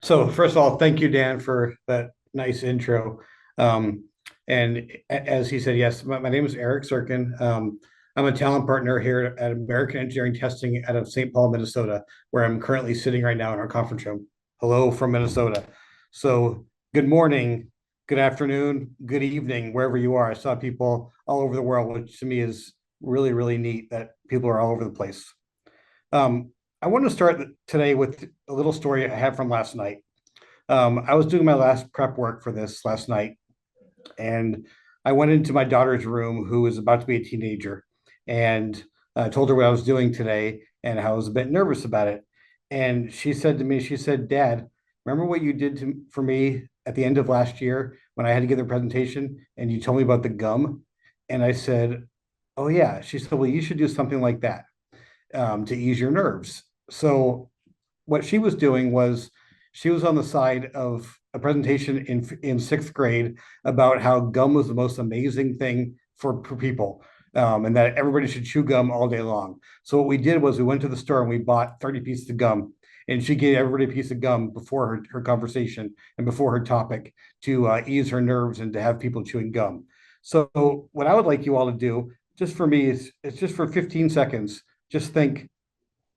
So first of all, thank you, Dan, for that nice intro. Um, and as he said, yes, my name is Eric Sirkin. I'm a talent partner here at American Engineering Testing out of St. Paul, Minnesota, where I'm currently sitting right now in our conference room. Hello from Minnesota. So good morning, good afternoon, good evening, wherever you are. I saw people all over the world, which to me is really, really neat that people are all over the place. Um, I want to start today with a little story I have from last night. I was doing my last prep work for this last night, and I went into my daughter's room, who is about to be a teenager, and I told her what I was doing today and how I was a bit nervous about it. And she said to me, she said, "Dad, remember what you did for me at the end of last year when I had to give the presentation and you told me about the gum?" And I said, "Oh, yeah." She said, "Well, you should do something like that to ease your nerves." So what she was doing was she was on the side of a presentation in sixth grade about how gum was the most amazing thing for people, and that everybody should chew gum all day long. So what we did was we went to the store and we bought 30 pieces of gum, and she gave everybody a piece of gum before her conversation and before her topic to ease her nerves and to have people chewing gum. So what I would like you all to do, just for me, is it's just for 15 seconds. Just think,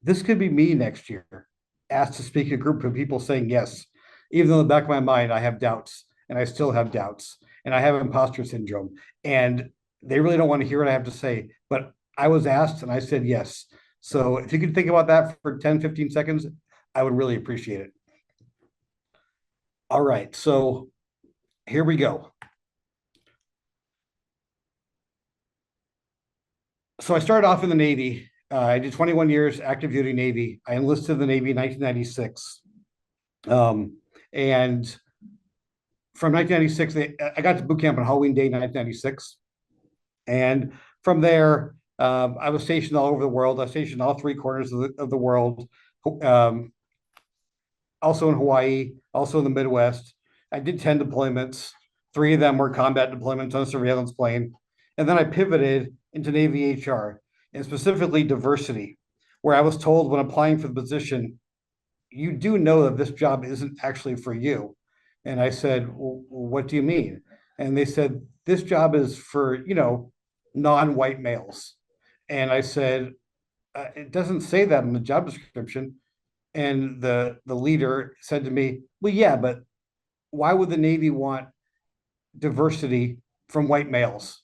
this could be me next year, asked to speak to a group of people saying yes, even though in the back of my mind I have doubts, and I still have doubts, and I have imposter syndrome, and they really don't want to hear what I have to say. But I was asked and I said yes. So if you could think about that for 10, 15 seconds, I would really appreciate it. All right, so here we go. So I started off in the Navy. I did 21 years active duty Navy. I enlisted in the Navy in 1996. And from 1996, I got to boot camp on Halloween Day 1996. And from there, I was stationed all over the world. I was stationed in all three corners of the world, um, also in Hawaii, also in the Midwest. I did 10 deployments. Three of them were combat deployments on a surveillance plane. And then I pivoted into Navy HR and specifically diversity, where I was told when applying for the position, you do know that this job isn't actually for you. And I said, well, what do you mean? And they said, this job is for, non-white males. And I said, it doesn't say that in the job description. And the leader said to me, well, yeah, but why would the Navy want diversity from white males?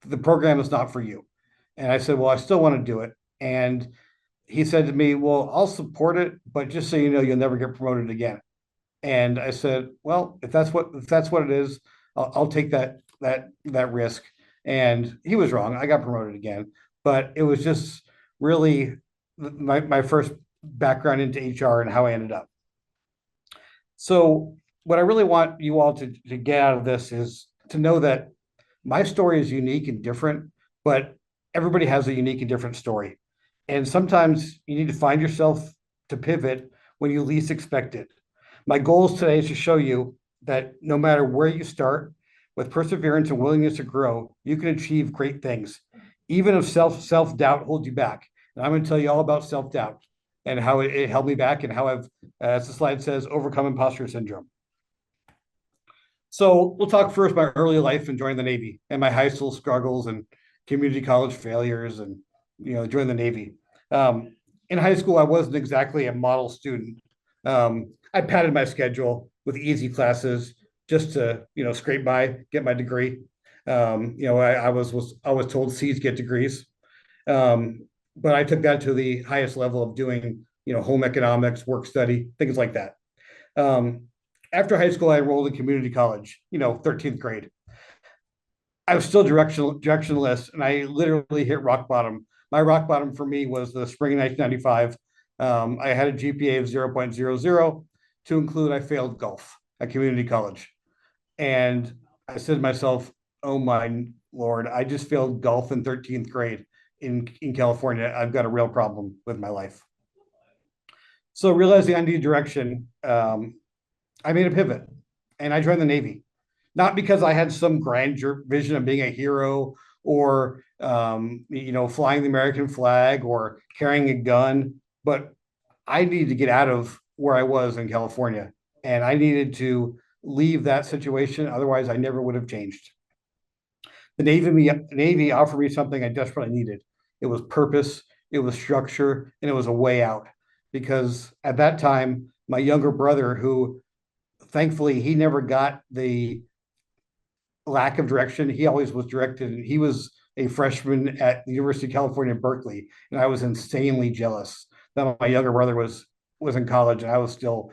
The program is not for you. And I said, well, I still want to do it. And he said to me, well, I'll support it, but just so you know, you'll never get promoted again. And I said, well, if that's what it is, I'll take that risk. And he was wrong. I got promoted again, but it was just really my first background into HR and how I ended up. So what I really want you all to get out of this is to know that my story is unique and different, but everybody has a unique and different story. And sometimes you need to find yourself to pivot when you least expect it. My goals today is to show you that no matter where you start, with perseverance and willingness to grow, you can achieve great things, even if self doubt holds you back. And I'm going to tell you all about self doubt and how it held me back and how I've, as the slide says, overcome imposter syndrome. So we'll talk first about early life and joining the Navy and my high school struggles and community college failures and joining the Navy. In high school, I wasn't exactly a model student. I padded my schedule with easy classes just to scrape by, get my degree. I was told C's get degrees, but I took that to the highest level of doing home economics, work study, things like that. After high school, I enrolled in community college, 13th grade. I was still directionless, and I literally hit rock bottom. My rock bottom for me was the spring of 1995. I had a GPA of 0.00. To include, I failed golf at community college. And I said to myself, oh my Lord, I just failed golf in 13th grade in California. I've got a real problem with my life. So realizing I needed direction, I made a pivot and I joined the Navy. Not because I had some grandeur vision of being a hero or flying the American flag or carrying a gun, but I needed to get out of where I was in California. and I needed to leave that situation. Otherwise, I never would have changed. The Navy offered me something I desperately needed. It was purpose, it was structure, and it was a way out. Because at that time, my younger brother, who thankfully he never got the lack of direction, he always was directed. And he was a freshman at the University of California, Berkeley, and I was insanely jealous that my younger brother was in college and I was still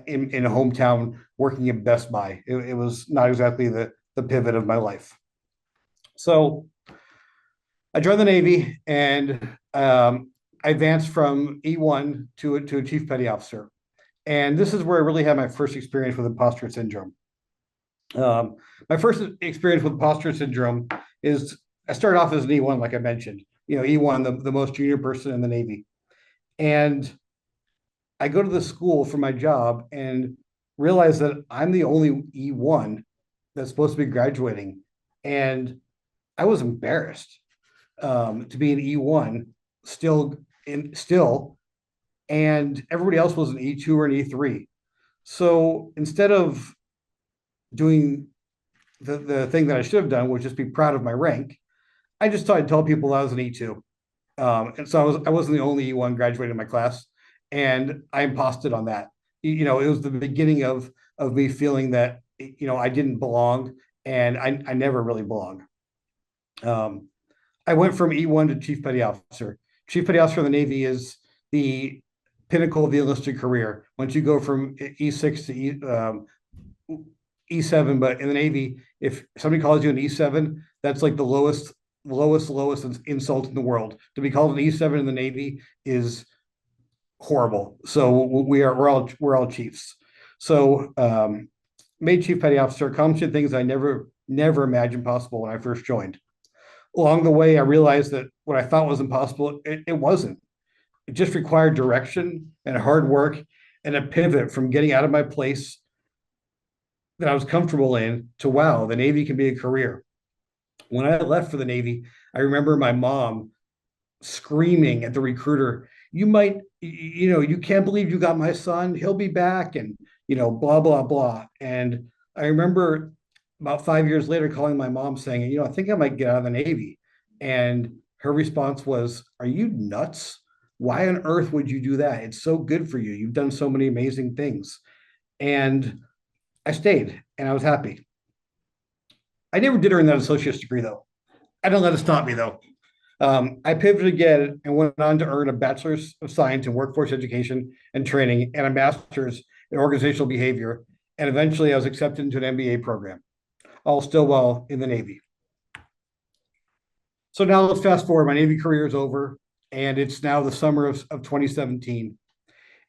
in a hometown working at Best Buy. It was not exactly the pivot of my life. So I joined the Navy and I advanced from E1 to a chief petty officer. And this is where I really had my first experience with imposter syndrome. Um, my first experience with imposter syndrome is I started off as an E1, like I mentioned, E1, the most junior person in the Navy. And I go to the school for my job and realize that I'm the only E1 that's supposed to be graduating. And I was embarrassed to be an E1 still, and everybody else was an E2 or an E3. So instead of doing the thing that I should have done, which is be proud of my rank, I just thought I'd tell people I was an E2. And so I wasn't the only E1 graduating in my class, and I imposted on that. It was the beginning of me feeling that I didn't belong, and I never really belonged. Um, I went from E1 to chief petty officer. Chief petty officer of the Navy is the pinnacle of the enlisted career. Once you go from E6 to E7, but in the Navy, if somebody calls you an E7, that's like the lowest insult in the world. To be called an E7 in the Navy is horrible. So we're all chiefs. So made chief petty officer, accomplished things I never imagined possible when I first joined. Along the way, I realized that what I thought was impossible, it wasn't. It just required direction and hard work and a pivot from getting out of my place that I was comfortable in to wow, the Navy can be a career. When I left for the Navy, I remember my mom screaming at the recruiter, you can't believe you got my son. He'll be back, and blah, blah, blah. And I remember about 5 years later calling my mom saying, I think I might get out of the Navy. And her response was, are you nuts? Why on earth would you do that? It's so good for you. You've done so many amazing things. And I stayed and I was happy. I never did earn that associate's degree, though. I don't let it stop me, though. I pivoted again and went on to earn a bachelor's of science in workforce education and training and a master's in organizational behavior. And eventually I was accepted into an MBA program, all still while in the Navy. So now let's fast forward. My Navy career is over, and it's now the summer of 2017.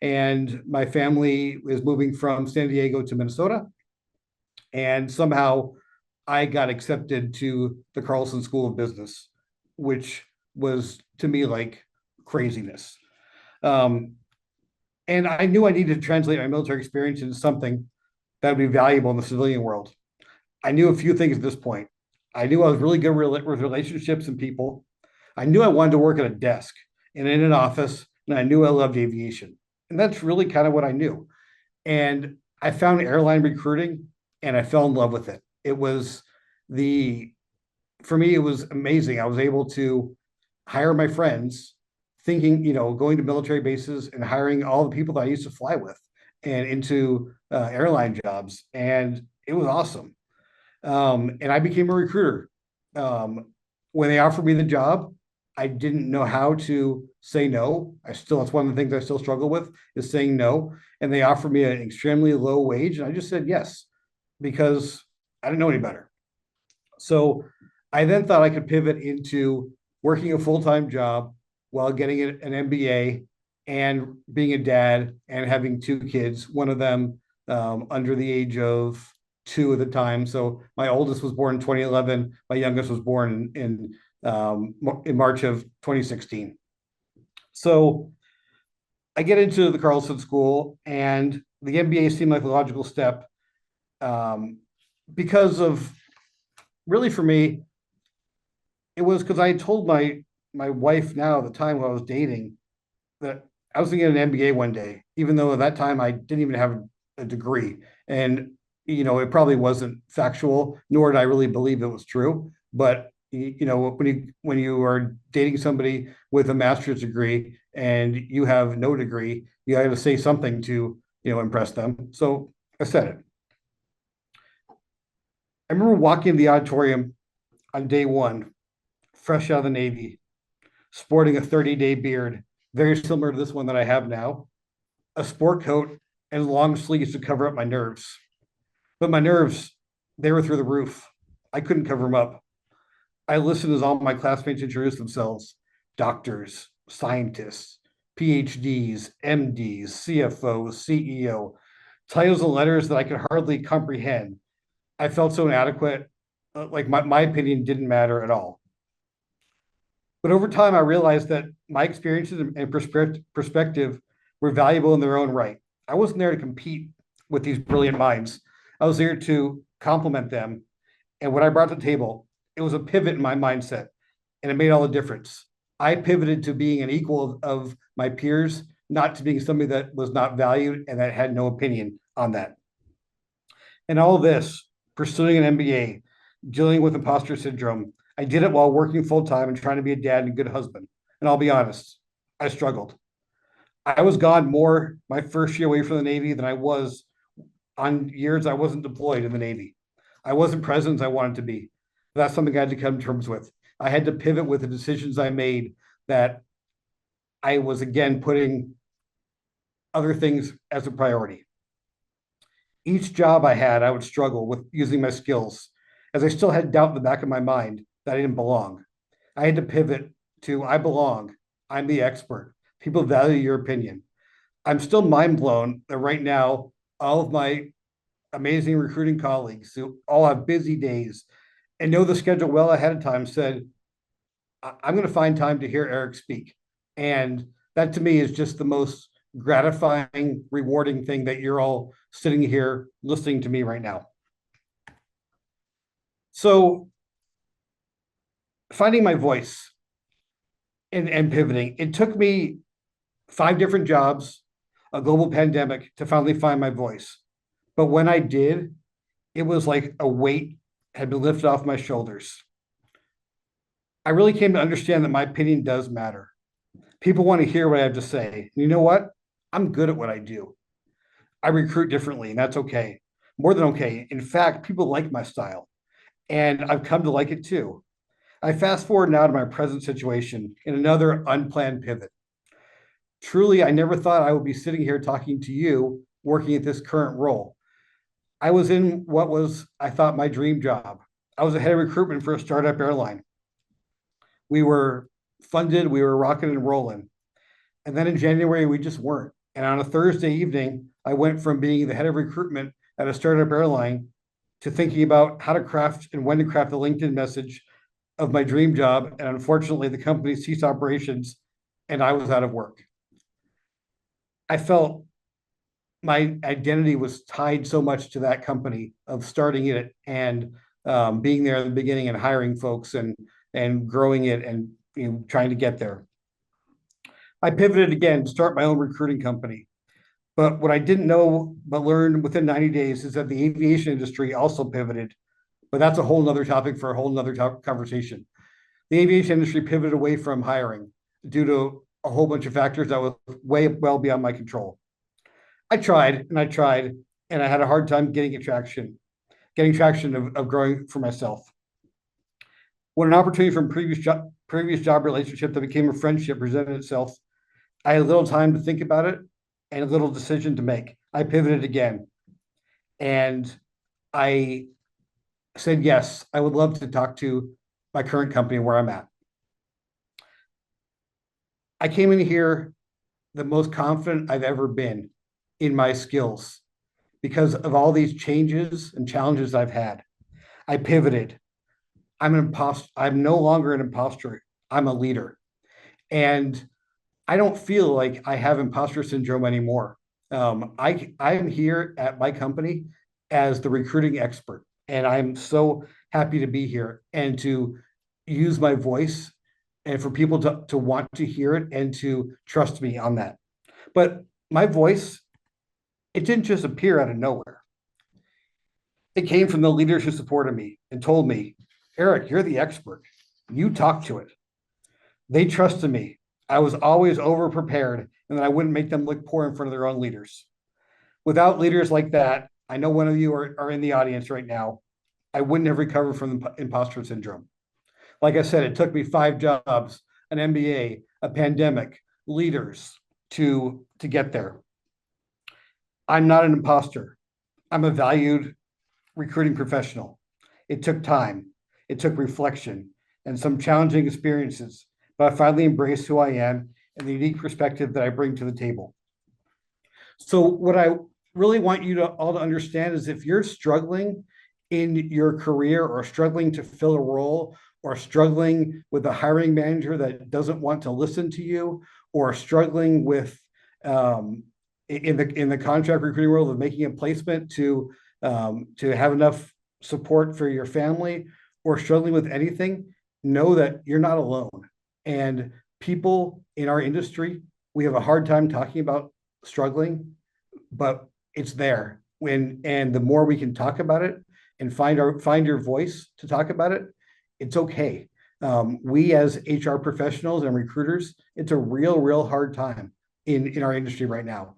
And my family is moving from San Diego to Minnesota. And somehow I got accepted to the Carlson School of Business, which was to me like craziness. Um, and I knew I needed to translate my military experience into something that would be valuable in the civilian world. I knew a few things at this point. I knew I was really good with relationships and people. I knew I wanted to work at a desk and in an office, and I knew I loved aviation. And that's really kind of what I knew. And I found airline recruiting and I fell in love with it. The, for me, it was amazing. I was able to hire my friends, thinking, going to military bases and hiring all the people that I used to fly with and into airline jobs. And it was awesome. And I became a recruiter. When they offered me the job, I didn't know how to say no. That's one of the things I still struggle with is saying no. And they offered me an extremely low wage. And I just said yes, because I didn't know any better. So I then thought I could pivot into working a full-time job while getting an MBA and being a dad and having two kids, one of them under the age of 2 at the time. So my oldest was born in 2011. My youngest was born in March of 2016. So I get into the Carlson School, and the MBA seemed like a logical step because of, really for me, it was because I told my wife now at the time when I was dating that I was going to get an MBA one day, even though at that time I didn't even have a degree. And, it probably wasn't factual, nor did I really believe it was true. But, when you are dating somebody with a master's degree and you have no degree, you got to say something to, impress them. So I said it. I remember walking in the auditorium on day one, fresh out of the Navy, sporting a 30-day beard, very similar to this one that I have now, a sport coat, and long sleeves to cover up my nerves. But my nerves, they were through the roof. I couldn't cover them up. I listened as all my classmates introduced themselves: doctors, scientists, PhDs, MDs, CFOs, CEO, titles and letters that I could hardly comprehend. I felt so inadequate, like my opinion didn't matter at all. But over time, I realized that my experiences and perspective were valuable in their own right. I wasn't there to compete with these brilliant minds. I was there to complement them. And what I brought to the table, it was a pivot in my mindset, and it made all the difference. I pivoted to being an equal of my peers, not to being somebody that was not valued and that had no opinion on that. And all this, pursuing an MBA, dealing with imposter syndrome, I did it while working full time and trying to be a dad and a good husband. And I'll be honest, I struggled. I was gone more my first year away from the Navy than I was on years I wasn't deployed in the Navy. I wasn't present as I wanted to be. That's something I had to come to terms with. I had to pivot with the decisions I made, that I was again putting other things as a priority. Each job I had, I would struggle with using my skills, as I still had doubt in the back of my mind that I didn't belong. I had to pivot to I belong. I'm the expert. People value your opinion. I'm still mind blown that right now, all of my amazing recruiting colleagues who all have busy days and know the schedule well ahead of time said, I'm going to find time to hear Eric speak. And that to me is just the most gratifying, rewarding thing, that you're all sitting here listening to me right now. So finding my voice and pivoting, it took me 5 different jobs, a global pandemic to finally find my voice. But when I did, it was like a weight had been lifted off my shoulders. I really came to understand that my opinion does matter. People want to hear what I have to say. And you know what? I'm good at what I do. I recruit differently, and that's okay. More than okay. In fact, people like my style, and I've come to like it too. I fast forward now to my present situation in another unplanned pivot. Truly, I never thought I would be sitting here talking to you, working at this current role. I was in what was, I thought, my dream job. I was a head of recruitment for a startup airline. We were funded, we were rocking and rolling. And then in January, we just weren't. And on a Thursday evening, I went from being the head of recruitment at a startup airline to thinking about how to craft and when to craft the LinkedIn message of my dream job. And unfortunately, the company ceased operations and I was out of work. I felt my identity was tied so much to that company, of starting it and being there at the beginning and hiring folks and growing it and trying to get there. I pivoted again to start my own recruiting company. But what I didn't know but learned within 90 days is that the aviation industry also pivoted. But that's a whole nother topic for a whole nother conversation. The aviation industry pivoted away from hiring due to a whole bunch of factors that was way well beyond my control. I tried and I tried, and I had a hard time getting traction of growing for myself. When an opportunity from previous job relationship that became a friendship presented itself, I had little time to think about it and a little decision to make. I pivoted again, and I said, yes, I would love to talk to my current company where I'm at. I came in here the most confident I've ever been in my skills because of all these changes and challenges I've had. I pivoted. I'm an imposter. I'm no longer an imposter. I'm a leader. And I don't feel like I have imposter syndrome anymore. I'm here at my company as the recruiting expert, and I'm so happy to be here and to use my voice, and for people to want to hear it and to trust me on that. But my voice, It didn't just appear out of nowhere. It came from the leaders who supported me and told me, Eric, you're the expert. You talk to it. They trusted me. I was always over prepared and that I wouldn't make them look poor in front of their own leaders. Without leaders like that, I know one of you are in the audience right now. I wouldn't have recovered from the imposter syndrome. Like I said, it took me 5 jobs, an MBA, a pandemic, leaders to get there. I'm not an imposter. I'm a valued recruiting professional. It took time, it took reflection, and some challenging experiences, but I finally embraced who I am and the unique perspective that I bring to the table. So, what I really want you to all to understand is if you're struggling in your career or struggling to fill a role or struggling with a hiring manager that doesn't want to listen to you or struggling with in the contract recruiting world of making a placement to have enough support for your family or struggling with anything, know that you're not alone. And people in our industry, we have a hard time talking about struggling, but it's there. And the more we can talk about it and find your voice to talk about it, it's okay. We as HR professionals and recruiters, it's a real hard time in our industry right now.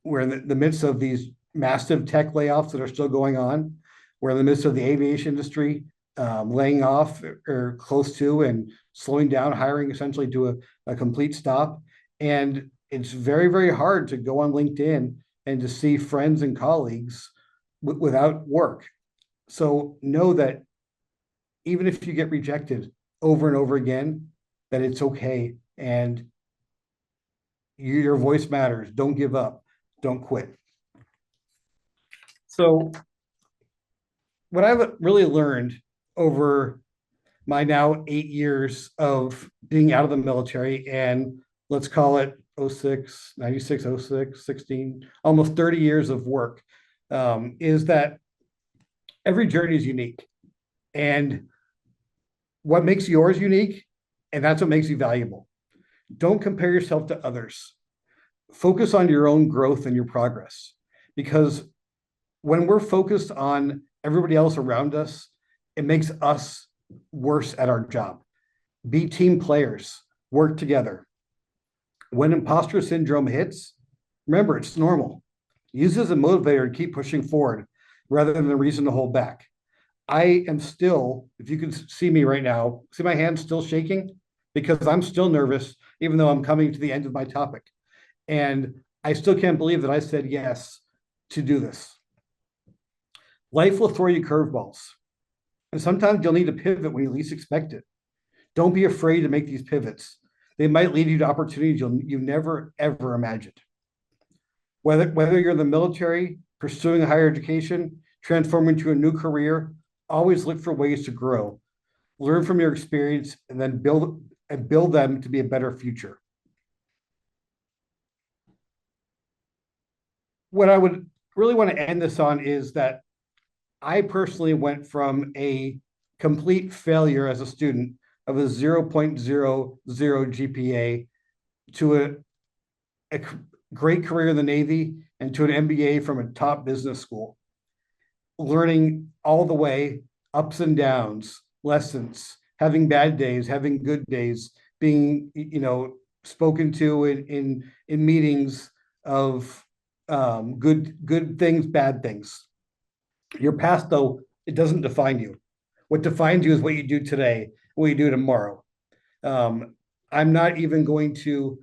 We're in the midst of these massive tech layoffs that are still going on. We're in the midst of the aviation industry laying off or close to and slowing down hiring essentially to a complete stop. And it's very hard to go on LinkedIn and to see friends and colleagues without work. So know that even if you get rejected over and over again, that it's okay. And your voice matters. Don't give up. Don't quit. So what I've really learned over my now 8 years of being out of the military and let's call it 06, 96, 06, 16, almost 30 years of work, is that every journey is unique. And what makes yours unique, and that's what makes you valuable. Don't compare yourself to others. Focus on your own growth and your progress. Because when we're focused on everybody else around us, it makes us worse at our job. Be team players, work together. When imposter syndrome hits, remember it's normal. Use it as a motivator to keep pushing forward rather than a reason to hold back. I am still, if you can see me right now, see my hands still shaking because I'm still nervous, even though I'm coming to the end of my topic. And I still can't believe that I said yes to do this. Life will throw you curveballs. And sometimes you'll need to pivot when you least expect it. Don't be afraid to make these pivots. They might lead you to opportunities you never, ever imagined. Whether you're in the military, pursuing a higher education, transforming to a new career, always look for ways to grow. Learn from your experience and then build them to be a better future. What I would really want to end this on is that I personally went from a complete failure as a student of a 0.00 GPA to a great career in the Navy and to an MBA from a top business school, learning all the way, ups and downs, lessons, having bad days, having good days, being spoken to in meetings of good things, bad things. Your past, though, it doesn't define you. What defines you is what you do today, what you do tomorrow. I'm not even going to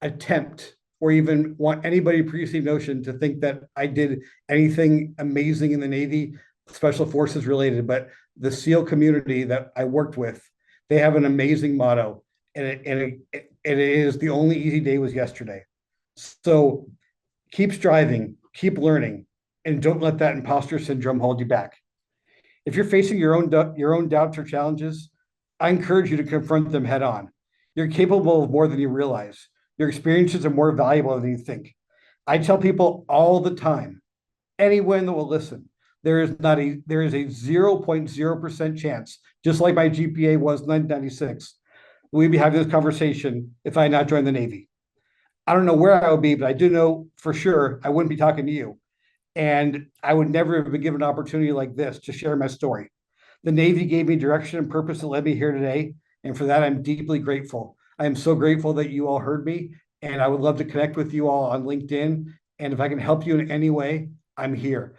attempt or even want anybody preconceived notion to think that I did anything amazing in the Navy, Special Forces related, but the SEAL community that I worked with, they have an amazing motto, and it is the only easy day was yesterday. So keep striving, keep learning, and don't let that imposter syndrome hold you back. If you're facing your own doubts or challenges, I encourage you to confront them head on. You're capable of more than you realize. Your experiences are more valuable than you think. I tell people all the time, anyone that will listen, there is a 0.0% chance, just like my GPA was in 1996, we'd be having this conversation if I had not joined the Navy. I don't know where I would be, but I do know for sure I wouldn't be talking to you And I would never have been given an opportunity like this to share my story. The Navy gave me direction and purpose that led me here today. And for that, I'm deeply grateful. I am so grateful that you all heard me. And I would love to connect with you all on LinkedIn. And if I can help you in any way, I'm here.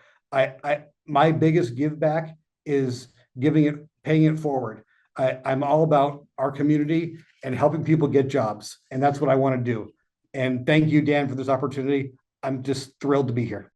My biggest give back is giving it, paying it forward. I'm all about our community and helping people get jobs. And that's what I want to do. And thank you, Dan, for this opportunity. I'm just thrilled to be here.